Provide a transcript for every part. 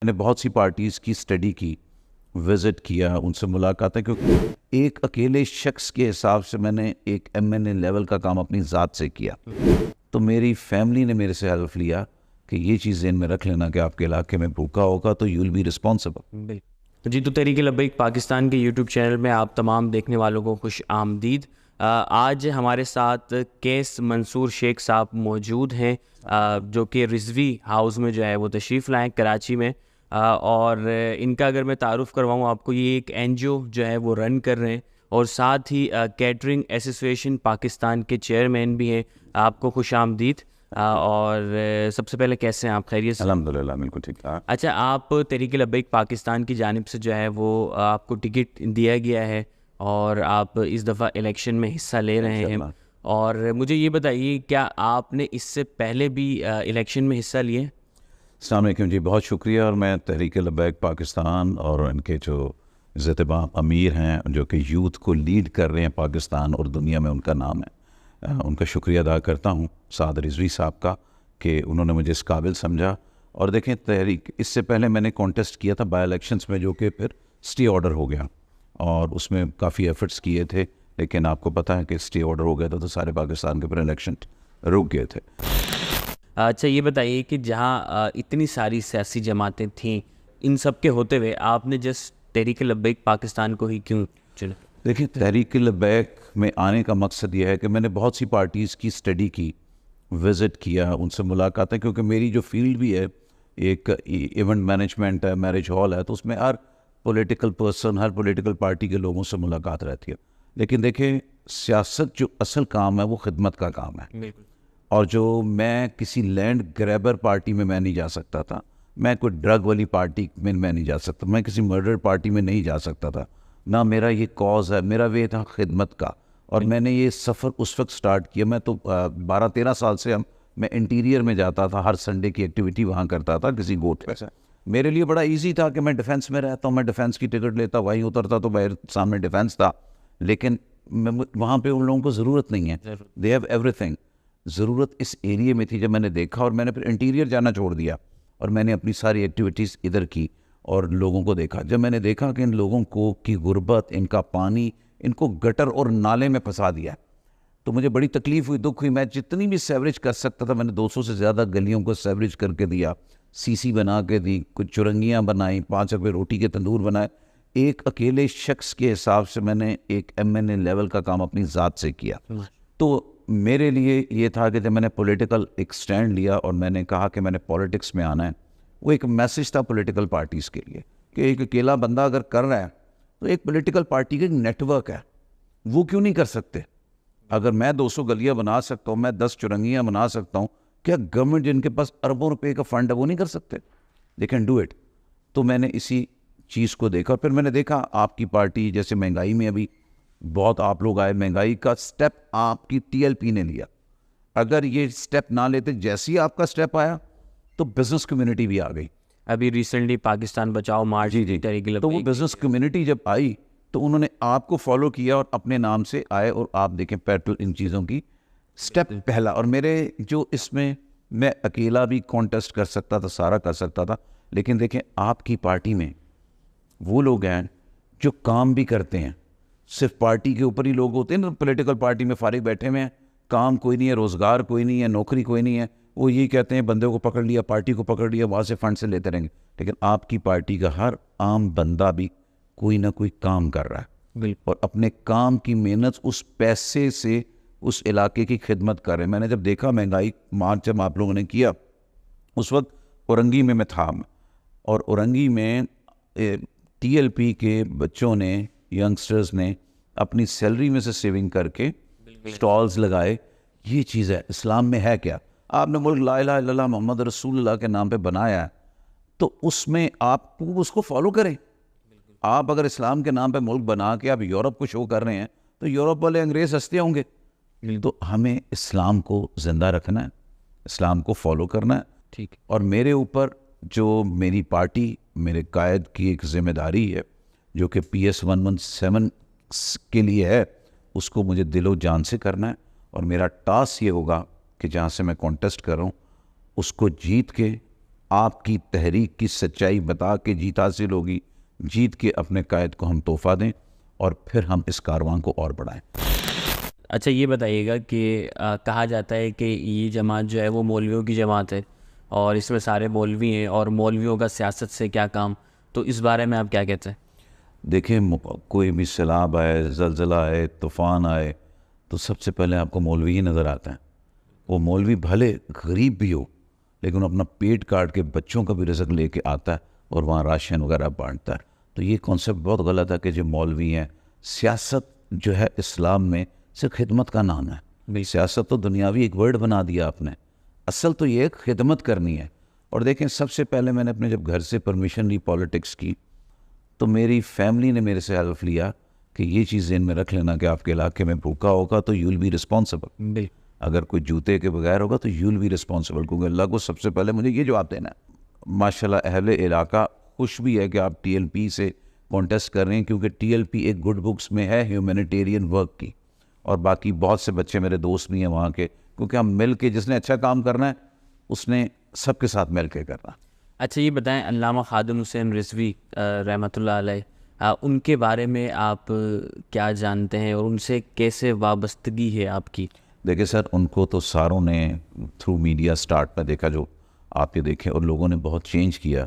میں نے بہت سی پارٹیز کی اسٹڈی کی، وزٹ کیا، ان سے ملاقاتیں، کیونکہ ایک اکیلے شخص کے حساب سے میں نے ایک MNA لیول کا کام اپنی ذات سے کیا، تو میری فیملی نے میرے سے حلف لیا کہ یہ چیز ذہن میں رکھ لینا کہ آپ کے علاقے میں بھوکا ہوگا تو یو ول بی رسپانسبل۔ جی، تو تحریک لبیک پاکستان کے یوٹیوب چینل میں آپ تمام دیکھنے والوں کو خوش آمدید۔ آج ہمارے ساتھ کیس منصور شیخ صاحب موجود ہیں، جو کہ رضوی ہاؤس میں جو ہے وہ تشریف لائیں کراچی میں، اور ان کا اگر میں تعارف کرواؤں آپ کو، یہ ایک NGO جو ہے وہ رن کر رہے ہیں، اور ساتھ ہی کیٹرنگ ایسوسیشن پاکستان کے چیئرمین بھی ہیں۔ آپ کو خوش آمدید۔ اور سب سے پہلے کیسے ہیں آپ؟ خیریت سے؟ الحمدللہ بالکل ٹھیک ٹھاک۔ اچھا، آپ تحریک لبیک پاکستان کی جانب سے جو ہے وہ آپ کو ٹکٹ دیا گیا ہے اور آپ اس دفعہ الیکشن میں حصہ لے رہے ہیں، اور مجھے یہ بتائیے کیا آپ نے اس سے پہلے بھی الیکشن میں حصہ لیے؟ السلام علیکم جی، بہت شکریہ۔ اور میں تحریک لبیک پاکستان اور ان کے جو عزت مآب امیر ہیں جو کہ یوتھ کو لیڈ کر رہے ہیں پاکستان اور دنیا میں، ان کا نام ہے، ان کا شکریہ ادا کرتا ہوں سعد رضوی صاحب کا کہ انہوں نے مجھے اس قابل سمجھا۔ اور دیکھیں، تحریک اس سے پہلے میں نے کانٹیسٹ کیا تھا بائی الیکشنز میں، جو کہ پھر اسٹے آرڈر ہو گیا، اور اس میں کافی ایفرٹس کیے تھے، لیکن آپ کو پتہ ہے کہ اسٹے آرڈر ہو گیا تھا تو سارے پاکستان کے پھر الیکشن رک گئے تھے۔ اچھا، یہ بتائیے کہ جہاں اتنی ساری سیاسی جماعتیں تھیں، ان سب کے ہوتے ہوئے آپ نے جسٹ تحریک لبیک پاکستان کو ہی کیوں چنا؟ دیکھیں، تحریک لبیک میں آنے کا مقصد یہ ہے کہ میں نے بہت سی پارٹیز کی اسٹڈی کی، وزٹ کیا، ان سے ملاقاتیں، کیونکہ میری جو فیلڈ بھی ہے ایک ایونٹ مینجمنٹ ہے، میرج ہال ہے، تو اس میں ہر پولیٹیکل پرسن، ہر پولیٹیکل پارٹی کے لوگوں سے ملاقات رہتی ہے۔ لیکن دیکھیں، سیاست جو اصل کام ہے وہ خدمت کا کام ہے، اور جو میں کسی لینڈ گریبر پارٹی میں نہیں جا سکتا تھا، میں کوئی ڈرگ والی پارٹی میں نہیں جا سکتا، میں کسی مرڈر پارٹی میں نہیں جا سکتا تھا، نہ میرا یہ کاز ہے، میرا وے تھا خدمت کا۔ اور میں نے یہ سفر اس وقت سٹارٹ کیا، میں تو 12-13 سال سے میں انٹیریئر میں جاتا تھا، ہر سنڈے کی ایکٹیویٹی وہاں کرتا تھا کسی گوٹ پہ۔ میرے لیے بڑا ایزی تھا کہ میں ڈیفینس میں رہتا ہوں، میں ڈیفینس کی ٹکٹ لیتا، وہیں اترتا تو باہر سامنے ڈیفینس تھا، لیکن وہاں پہ ان لوگوں کو ضرورت نہیں ہے، دے ہیو ایوری تھنگ۔ ضرورت اس ایریے میں تھی، جب میں نے دیکھا، اور میں نے پھر انٹیریئر جانا چھوڑ دیا اور میں نے اپنی ساری ایکٹیویٹیز ادھر کی اور لوگوں کو دیکھا۔ جب میں نے دیکھا کہ ان لوگوں کو کی غربت، ان کا پانی، ان کو گٹر اور نالے میں پھنسا دیا، تو مجھے بڑی تکلیف ہوئی، دکھ ہوئی۔ میں جتنی بھی سیوریج کر سکتا تھا میں نے 200 سے زیادہ گلیوں کو سیوریج کر کے دیا، CC بنا کے دی، کچھ چرنگیاں بنائیں، 5 روپے روٹی کے تندور بنائے۔ ایک اکیلے شخص کے حساب سے میں نے ایک MNA لیول کا کام اپنی ذات سے کیا۔ تو میرے لیے یہ تھا کہ جب میں نے پولیٹیکل ایک سٹینڈ لیا اور میں نے کہا کہ میں نے پولیٹکس میں آنا ہے، وہ ایک میسج تھا پولیٹیکل پارٹیز کے لیے کہ ایک اکیلا بندہ اگر کر رہا ہے تو ایک پولیٹیکل پارٹی کا ایک نیٹ ورک ہے، وہ کیوں نہیں کر سکتے؟ اگر میں 200 گلیاں بنا سکتا ہوں، میں 10 چرنگیاں بنا سکتا ہوں، کیا گورنمنٹ جن کے پاس اربوں روپے کا فنڈ ہے وہ نہیں کر سکتے؟ They can do it. تو میں نے اسی چیز کو دیکھا، پھر میں نے دیکھا آپ کی پارٹی جیسے مہنگائی میں ابھی بہت آپ لوگ آئے، مہنگائی کا سٹیپ آپ کی TLP نے لیا، اگر یہ سٹیپ نہ لیتے، جیسے ہی آپ کا سٹیپ آیا تو بزنس کمیونٹی بھی آ گئی۔ ابھی ریسنٹلی پاکستان بچاؤ مارچ تحریک تو وہ لبیک، بزنس کمیونٹی جب آئی تو انہوں نے آپ کو فالو کیا اور اپنے نام سے آئے، اور آپ دیکھیں پیٹرول ان چیزوں کی سٹیپ پہلا۔ اور میرے جو اس میں اکیلا بھی کانٹیسٹ کر سکتا تھا، سارا کر سکتا تھا، لیکن دیکھیں آپ کی پارٹی میں وہ لوگ ہیں جو کام بھی کرتے ہیں، صرف پارٹی کے اوپر ہی لوگ ہوتے ہیں نا، پولیٹیکل پارٹی میں فارغ بیٹھے ہوئے ہیں، کام کوئی نہیں ہے، روزگار کوئی نہیں ہے، نوکری کوئی نہیں ہے، وہ یہی کہتے ہیں بندے کو پکڑ لیا، پارٹی کو پکڑ لیا، وہاں سے فنڈ سے لیتے رہیں گے۔ لیکن آپ کی پارٹی کا ہر عام بندہ بھی کوئی نہ کوئی کام کر رہا ہے، اور اپنے کام کی محنت اس پیسے سے اس علاقے کی خدمت کر رہے ہیں۔ میں نے جب دیکھا مہنگائی مارچ جب آپ لوگوں نے کیا، اس وقت اورنگی میں تھا، اور اورنگی میں TLP کے بچوں نے، ینگسٹرز نے اپنی سیلری میں سے سیونگ کر کے سٹالز لگائے۔ یہ چیز ہے، اسلام میں ہے کیا؟ آپ نے ملک لا الہ الا اللہ محمد رسول اللہ کے نام پہ بنایا ہے، تو اس میں آپ اس کو فالو کریں۔ آپ اگر اسلام کے نام پہ ملک بنا کے آپ یورپ کو شو کر رہے ہیں تو یورپ والے انگریز ہنستے ہوں گے۔ تو ہمیں اسلام کو زندہ رکھنا ہے، اسلام کو فالو کرنا ہے، ٹھیک۔ اور میرے اوپر جو میری پارٹی، میرے قائد کی ایک ذمہ داری ہے جو کہ PS 117 کے لیے ہے، اس کو مجھے دل و جان سے کرنا ہے، اور میرا ٹاسک یہ ہوگا کہ جہاں سے میں کانٹیسٹ کر رہا ہوں اس کو جیت کے آپ کی تحریک کی سچائی بتا کے جیت حاصل ہوگی، جیت کے اپنے قائد کو ہم تحفہ دیں اور پھر ہم اس کارواں کو اور بڑھائیں۔ اچھا یہ بتائیے گا کہ کہا جاتا ہے کہ یہ جماعت جو ہے وہ مولویوں کی جماعت ہے اور اس میں سارے مولوی ہیں اور مولویوں کا سیاست سے کیا کام، تو اس بارے میں آپ کیا کہتے ہیں؟ دیکھیں کوئی بھی سیلاب آئے، زلزلہ آئے، طوفان آئے تو سب سے پہلے آپ کو مولوی ہی نظر آتا ہے۔ وہ مولوی بھلے غریب بھی ہو لیکن اپنا پیٹ کاٹ کے بچوں کا بھی رزق لے کے آتا ہے اور وہاں راشن وغیرہ بانٹتا ہے۔ تو یہ کانسیپٹ بہت غلط ہے کہ جو مولوی ہیں، سیاست جو ہے اسلام میں صرف خدمت کا نام ہے۔ سیاست تو دنیاوی ایک ورڈ بنا دیا آپ نے، اصل تو یہ خدمت کرنی ہے۔ اور دیکھیں سب سے پہلے میں نے اپنے جب گھر سے پرمیشن لی پالیٹکس کی تو میری فیملی نے میرے سے ہیلپ لیا کہ یہ چیز ذہن میں رکھ لینا کہ آپ کے علاقے میں بھوکا ہوگا تو یو ول بی رسپانسبل، اگر کوئی جوتے کے بغیر ہوگا تو یو ول بی رسپانسبل، کیونکہ اللہ کو سب سے پہلے مجھے یہ جواب دینا ہے۔ ماشاءاللہ اہل علاقہ خوش بھی ہے کہ آپ ٹی ایل پی سے کانٹیسٹ کر رہے ہیں، کیونکہ ٹی ایل پی ایک گڈ بکس میں ہے ہیومینیٹیرین ورک کی، اور باقی بہت سے بچے میرے دوست بھی ہیں وہاں کے، کیونکہ ہم مل کے جس نے اچھا کام کرنا ہے اس نے سب کے ساتھ مل کے کرنا۔ اچھا یہ بتائیں علامہ خادم حسین رضوی رحمۃ اللہ علیہ، ان کے بارے میں آپ کیا جانتے ہیں اور ان سے کیسے وابستگی ہے آپ کی؟ دیکھیں سر، ان کو تو ساروں نے تھرو میڈیا سٹارٹ میں دیکھا، جو آپ یہ دیکھیں، اور لوگوں نے بہت چینج کیا،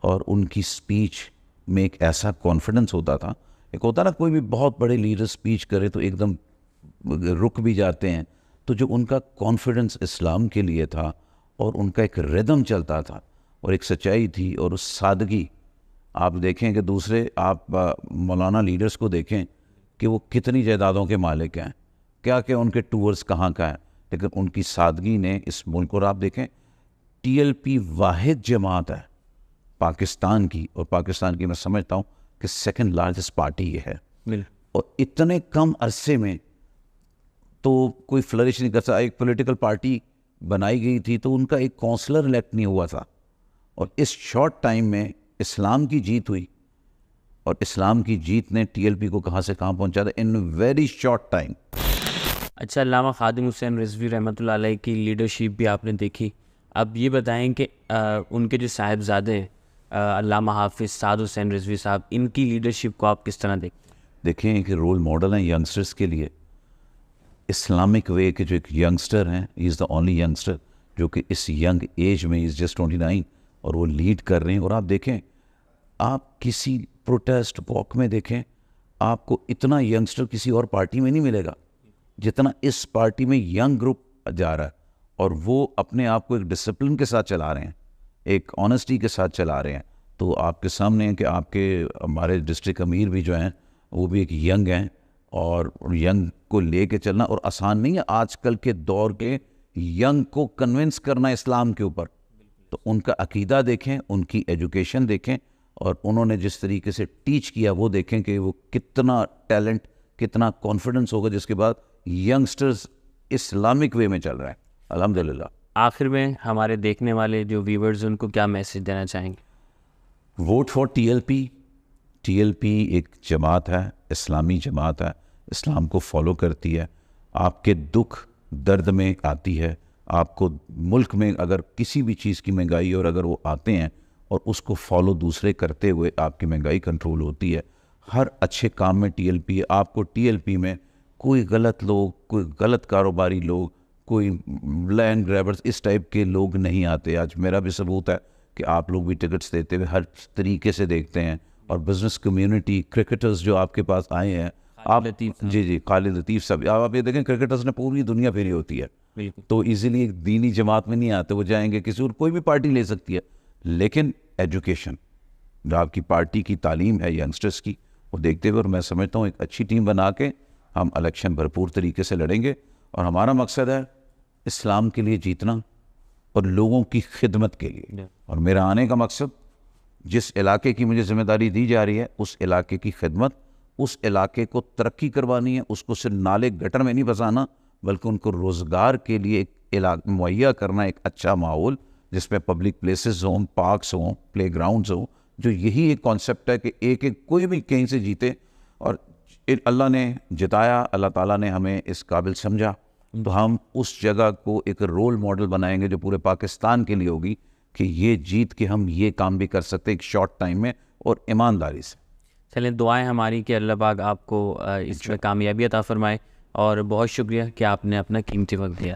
اور ان کی سپیچ میں ایک ایسا کانفیڈنس ہوتا تھا، ایک ہوتا نا کوئی بھی بہت بڑے لیڈر سپیچ کرے تو ایک دم رک بھی جاتے ہیں، تو جو ان کا کانفیڈنس اسلام کے لیے تھا اور ان کا ایک ردم چلتا تھا اور ایک سچائی تھی اور اس سادگی، آپ دیکھیں کہ دوسرے آپ مولانا لیڈرز کو دیکھیں کہ وہ کتنی جائیدادوں کے مالک ہیں، کیا کہ ان کے ٹورز کہاں کا ہے، لیکن ان کی سادگی نے اس ملک کو، آپ دیکھیں ٹی ایل پی واحد جماعت ہے پاکستان کی، اور پاکستان کی میں سمجھتا ہوں کہ سیکنڈ لارجسٹ پارٹی یہ ہے، اور اتنے کم عرصے میں تو کوئی فلرش نہیں کر سکتا۔ ایک پولیٹیکل پارٹی بنائی گئی تھی تو ان کا ایک کونسلر الیکٹ نہیں ہوا تھا، اور اس شارٹ ٹائم میں اسلام کی جیت ہوئی، اور اسلام کی جیت نے ٹی ایل پی کو کہاں سے کہاں پہنچا تھا ان ویری شارٹ ٹائم۔ اچھا علامہ خادم حسین رضوی رحمۃ اللہ علیہ کی لیڈرشپ بھی آپ نے دیکھی، اب یہ بتائیں کہ ان کے جو صاحبزادے ہیں علامہ حافظ سعد حسین رضوی صاحب، ان کی لیڈرشپ کو آپ کس طرح دیکھتے ہیں؟ دیکھیں کہ رول ماڈل ہیں ینگسٹرز کے لیے، اسلامک وے کے جو ایک ینگسٹر ہیں، ہی از دا اونلی ینگسٹر جو کہ اس ینگ ایج میں از جسٹ 29 اور وہ لیڈ کر رہے ہیں۔ اور آپ دیکھیں، آپ کسی پروٹیسٹ واک میں دیکھیں، آپ کو اتنا ینگسٹر کسی اور پارٹی میں نہیں ملے گا جتنا اس پارٹی میں ینگ گروپ جا رہا ہے، اور وہ اپنے آپ کو ایک ڈسپلن کے ساتھ چلا رہے ہیں، ایک آنیسٹی کے ساتھ چلا رہے ہیں۔ تو آپ کے سامنے ہیں کہ آپ کے ہمارے ڈسٹرکٹ امیر بھی جو ہیں وہ بھی ایک ینگ ہیں، اور ینگ کو لے کے چلنا اور آسان نہیں ہے آج کل کے دور کے ینگ کو کنونس کرنا اسلام کے اوپر۔ تو ان کا عقیدہ دیکھیں، ان کی ایجوکیشن دیکھیں، اور انہوں نے جس طریقے سے ٹیچ کیا وہ دیکھیں کہ وہ کتنا ٹیلنٹ، کتنا کانفیڈنس ہوگا، جس کے بعد ینگسٹرز اسلامک وے میں چل رہے ہیں الحمدللہ۔ آخر میں ہمارے دیکھنے والے جو ویورز ان کو کیا میسج دینا چاہیں گے؟ Vote for T L P. T L P ایک جماعت ہے، اسلامی جماعت ہے، اسلام کو فالو کرتی ہے، آپ کے دکھ درد میں آتی ہے، آپ کو ملک میں اگر کسی بھی چیز کی مہنگائی اور اگر وہ آتے ہیں اور اس کو فالو دوسرے کرتے ہوئے آپ کی مہنگائی کنٹرول ہوتی ہے، ہر اچھے کام میں ٹی ایل پی ہے۔ آپ کو ٹی ایل پی میں کوئی غلط لوگ، کوئی غلط کاروباری لوگ، کوئی لینڈ گریبرز اس ٹائپ کے لوگ نہیں آتے۔ آج میرا بھی ثبوت ہے کہ آپ لوگ بھی ٹکٹس دیتے ہوئے ہر طریقے سے دیکھتے ہیں، اور بزنس کمیونٹی، کرکٹرز جو آپ کے پاس آئے ہیں، آپ جی خالد لطیف صاحب، آپ یہ دیکھیں کرکٹرز نے پوری دنیا پھیری ہوتی ہے، تو ایزیلی ایک دینی جماعت میں نہیں آتے، وہ جائیں گے کسی اور، کوئی بھی پارٹی لے سکتی ہے، لیکن ایجوکیشن جو آپ کی پارٹی کی تعلیم ہے ینگسٹرز کی، وہ دیکھتے ہوئے، اور میں سمجھتا ہوں ایک اچھی ٹیم بنا کے ہم الیکشن بھرپور طریقے سے لڑیں گے، اور ہمارا مقصد ہے اسلام کے لیے جیتنا اور لوگوں کی خدمت کے لیے، اور میرا آنے کا مقصد جس علاقے کی مجھے ذمہ داری دی جا رہی ہے اس علاقے کی خدمت، اس علاقے کو ترقی کروانی ہے، اس کو صرف نالے گٹر میں نہیں پھنسانا بلکہ ان کو روزگار کے لیے ایک علاقہ مہیا کرنا، ایک اچھا ماحول جس میں پبلک پلیسز ہوں، پارکس ہوں، پلے گراؤنڈز ہوں، جو یہی ایک کانسیپٹ ہے کہ ایک کوئی بھی کہیں سے جیتے، اور اللہ نے جتایا، اللہ تعالیٰ نے ہمیں اس قابل سمجھا، تو ہم اس جگہ کو ایک رول ماڈل بنائیں گے جو پورے پاکستان کے لیے ہوگی کہ یہ جیت کے ہم یہ کام بھی کر سکتے ایک شارٹ ٹائم میں اور ایمانداری سے. چلیں دعائیں ہماری کہ اللہ پاک آپ کو اس میں کامیابی عطا فرمائے، اور بہت شکریہ کہ آپ نے اپنا قیمتی وقت دیا.